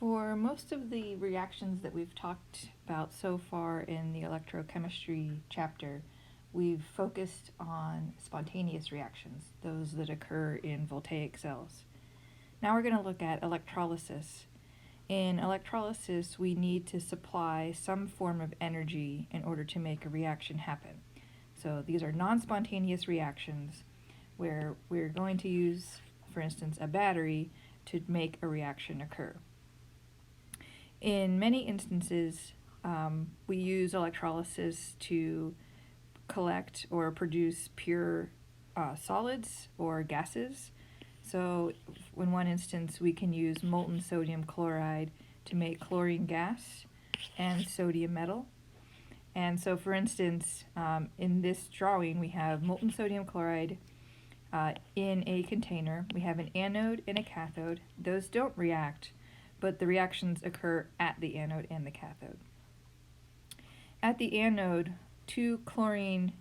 For most of the reactions that we've talked about so far in the electrochemistry chapter, we've focused on spontaneous reactions, those that occur in voltaic cells. Now we're going to look at electrolysis. In electrolysis, we need to supply some form of energy in order to make a reaction happen. So these are non-spontaneous reactions where we're going to use, for instance, a battery to make a reaction occur. In many instances, we use electrolysis to collect or produce pure solids or gases. So in one instance, we can use molten sodium chloride to make chlorine gas and sodium metal. And so, for instance, in this drawing, we have molten sodium chloride in a container. We have an anode and a cathode. Those don't react, but the reactions occur at the anode and the cathode. At the anode, two chloride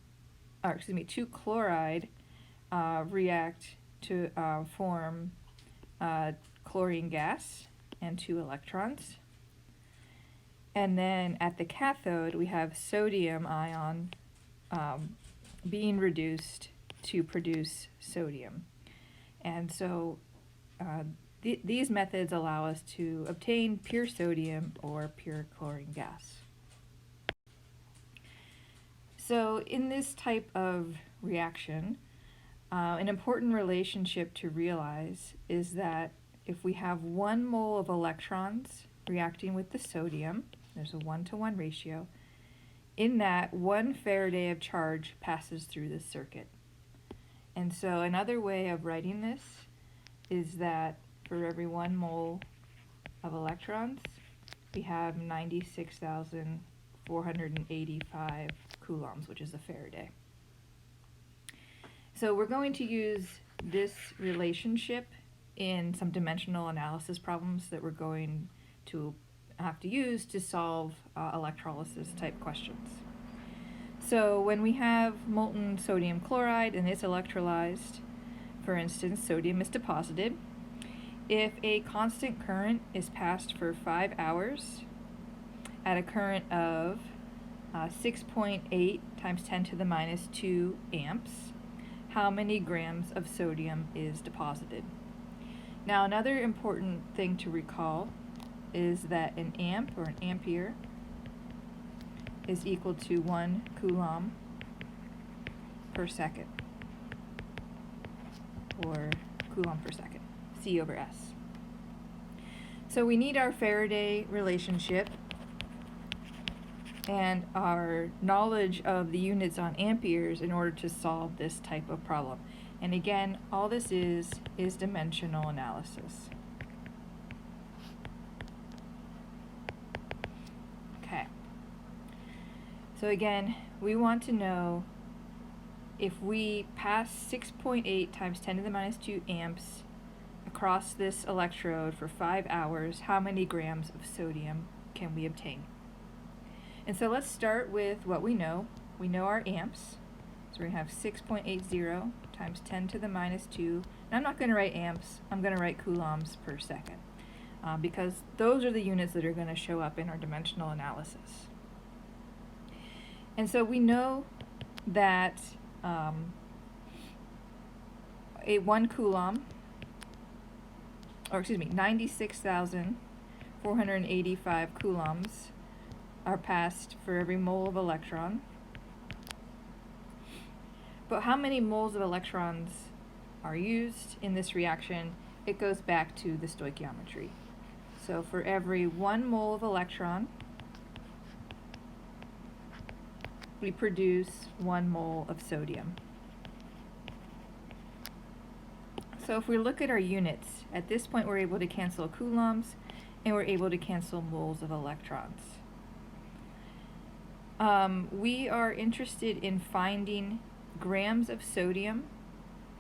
react to form chlorine gas and 2 electrons. And then at the cathode, we have sodium ion being reduced to produce sodium. And so these methods allow us to obtain pure sodium or pure chlorine gas. So in this type of reaction, an important relationship to realize is that if we have 1 mole of electrons reacting with the sodium, there's a 1-to-1 ratio, in that 1 Faraday of charge passes through this circuit. And so another way of writing this is that for every 1 mole of electrons, we have 96,485 coulombs, which is a Faraday. So we're going to use this relationship in some dimensional analysis problems that we're going to have to use to solve electrolysis type questions. So when we have molten sodium chloride and it's electrolyzed, for instance, sodium is deposited. If a constant current is passed for 5 hours at a current of 6.8 times 10 to the minus 2 amps, how many grams of sodium is deposited? Now, another important thing to recall is that an amp or an ampere is equal to 1 coulomb per second, or coulomb per second, C over S. So we need our Faraday relationship and our knowledge of the units on amperes in order to solve this type of problem. And again, all this is dimensional analysis. Okay. So again, we want to know if we pass 6.8 times 10 to the minus 2 amps across this electrode for 5 hours, how many grams of sodium can we obtain? And so let's start with what we know. We know our amps. So we have 6.80 times 10 to the minus 2. And I'm not going to write amps, I'm going to write coulombs per second, because those are the units that are going to show up in our dimensional analysis. And so we know that a 1 coulomb, 96,485 coulombs are passed for every mole of electron. But how many moles of electrons are used in this reaction? It goes back to the stoichiometry. So for every 1 mole of electron, we produce 1 mole of sodium. So if we look at our units, at this point we're able to cancel coulombs and we're able to cancel moles of electrons. We are interested in finding grams of sodium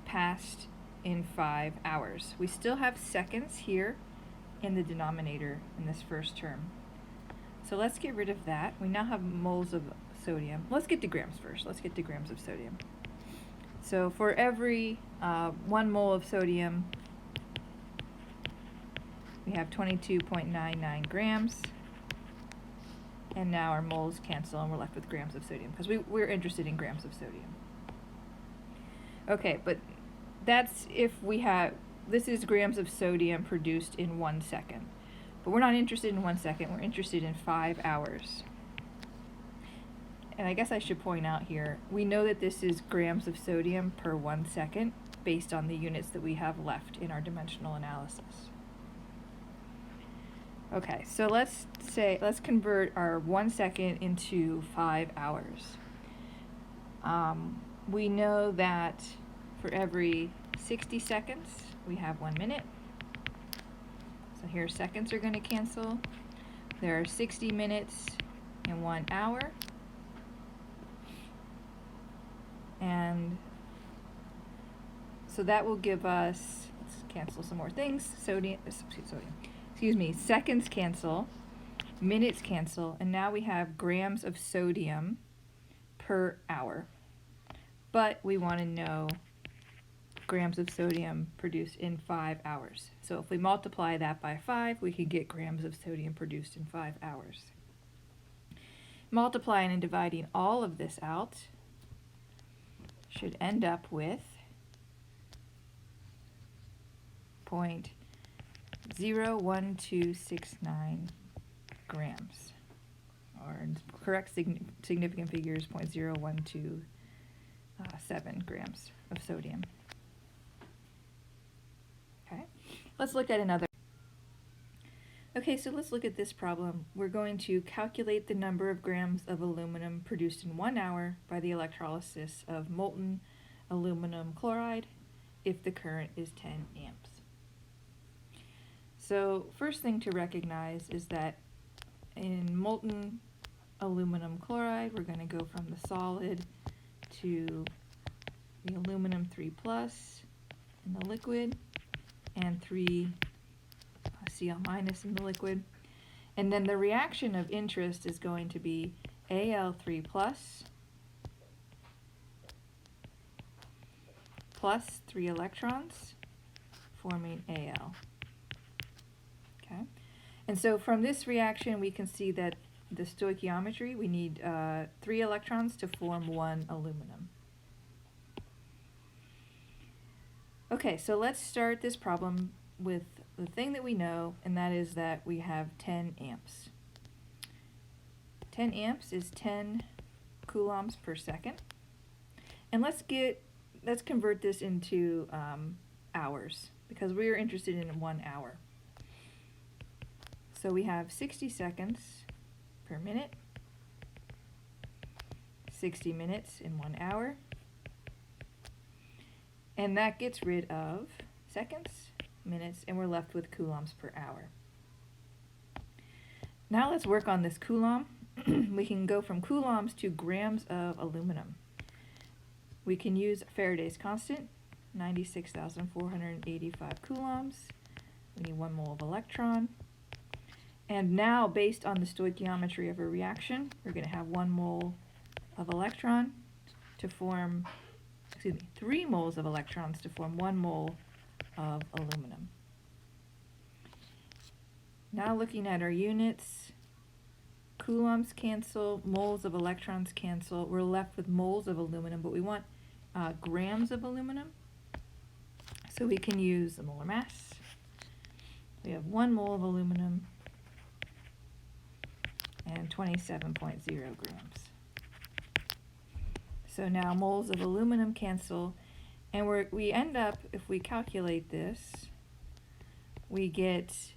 passed in 5 hours. We still have seconds here in the denominator in this first term. So let's get rid of that. We now have moles of sodium. Let's get to grams first. Let's get to grams of sodium. So for every 1 mole of sodium, We have 22.99 grams. And now our moles cancel and we're left with grams of sodium because we're interested in grams of sodium. Okay, but that's if we have, this is grams of sodium produced in 1 second. But we're not interested in 1 second, we're interested in 5 hours. And I guess I should point out here, we know that this is grams of sodium per 1 second based on the units that we have left in our dimensional analysis. Okay, so let's convert our 1 second into 5 hours. We know that for every 60 seconds, we have 1 minute. So here seconds are going to cancel. There are 60 minutes in 1 hour. And so that will give us, let's cancel some more things. Seconds cancel, minutes cancel, and now we have grams of sodium per hour. But we want to know grams of sodium produced in 5 hours. So if we multiply that by 5, we can get grams of sodium produced in 5 hours. Multiplying and dividing all of this out should end up with 0.01269 grams. Or correct significant figure is 0.0127 grams of sodium. Okay, let's look at another. Okay, so let's look at this problem. We're going to calculate the number of grams of aluminum produced in 1 hour by the electrolysis of molten aluminum chloride if the current is 10 amps. So first thing to recognize is that in molten aluminum chloride, we're going to go from the solid to the aluminum 3+ in the liquid and 3 Cl- in the liquid. And then the reaction of interest is going to be Al3+ plus 3 electrons forming Al. Okay, and so from this reaction we can see that the stoichiometry, we need 3 electrons to form 1 aluminum. Okay, so let's start this problem with the thing that we know, and that is that we have 10 amps. 10 amps is 10 coulombs per second. And let's convert this into hours, because we are interested in 1 hour. So we have 60 seconds per minute, 60 minutes in 1 hour, and that gets rid of seconds, minutes, and we're left with coulombs per hour. Now let's work on this coulomb. We can go from coulombs to grams of aluminum. We can use Faraday's constant, 96,485 coulombs. We need 1 mole of electron. And now, based on the stoichiometry of a reaction, we're going to have 1 mole of electron to form, 3 moles of electrons to form 1 mole of aluminum. Now looking at our units, coulombs cancel, moles of electrons cancel. We're left with moles of aluminum, but we want grams of aluminum. So we can use the molar mass. We have 1 mole of aluminum and 27.0 grams. So now moles of aluminum cancel, and we end up, if we calculate this, we get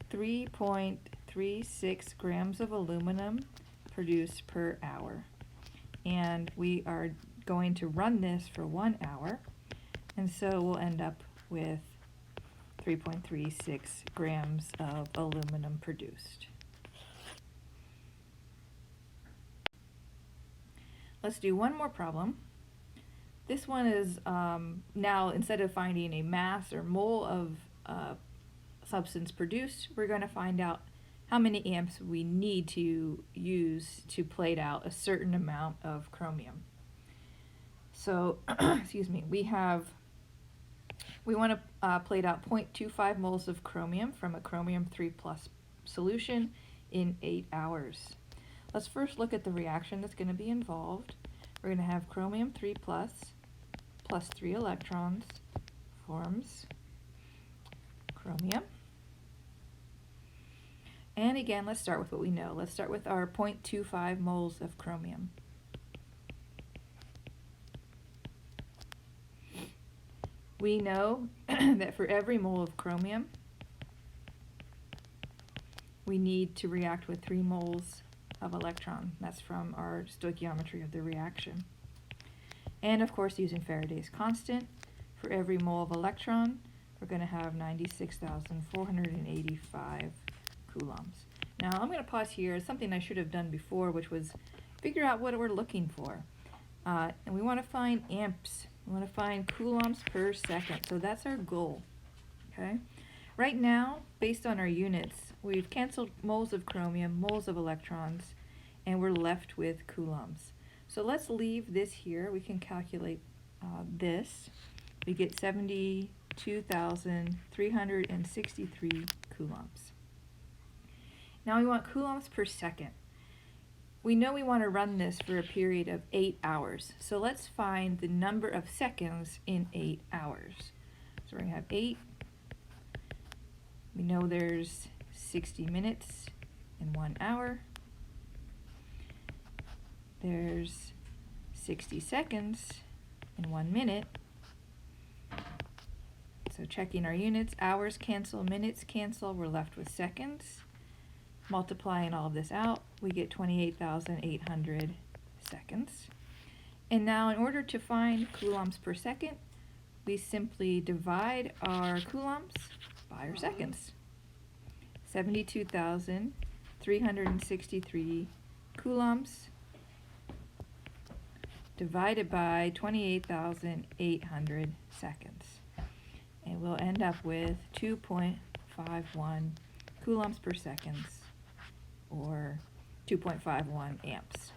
3.36 grams of aluminum produced per hour. And we are going to run this for 1 hour, and so we'll end up with 3.36 grams of aluminum produced. Let's do one more problem. This one is now, instead of finding a mass or mole of substance produced, we're going to find out how many amps we need to use to plate out a certain amount of chromium. So, we have We want to plate out 0.25 moles of chromium from a chromium 3+ solution in 8 hours. Let's first look at the reaction that's going to be involved. We're going to have chromium 3+ plus 3 electrons forms chromium. And again, let's start with what we know. Let's start with our 0.25 moles of chromium. We know that for every mole of chromium, we need to react with 3 moles of electron. That's from our stoichiometry of the reaction. And of course, using Faraday's constant, for every mole of electron, we're going to have 96,485 coulombs. Now, I'm going to pause here. It's something I should have done before, which was figure out what we're looking for. And we want to find amps. We want to find coulombs per second. So that's our goal. Okay. Right now, based on our units, we've canceled moles of chromium, moles of electrons, and we're left with coulombs. So let's leave this here. We can calculate this. We get 72,363 coulombs. Now we want coulombs per second. We know we want to run this for a period of 8 hours. So let's find the number of seconds in 8 hours. So we're going to have 8. We know there's 60 minutes in 1 hour. There's 60 seconds in 1 minute. So checking our units, hours cancel, minutes cancel, we're left with seconds. Multiplying all of this out, we get 28,800 seconds. And now in order to find coulombs per second, we simply divide our coulombs by our seconds. 72,363 coulombs divided by 28,800 seconds. And we'll end up with 2.51 coulombs per second, or 2.51 amps.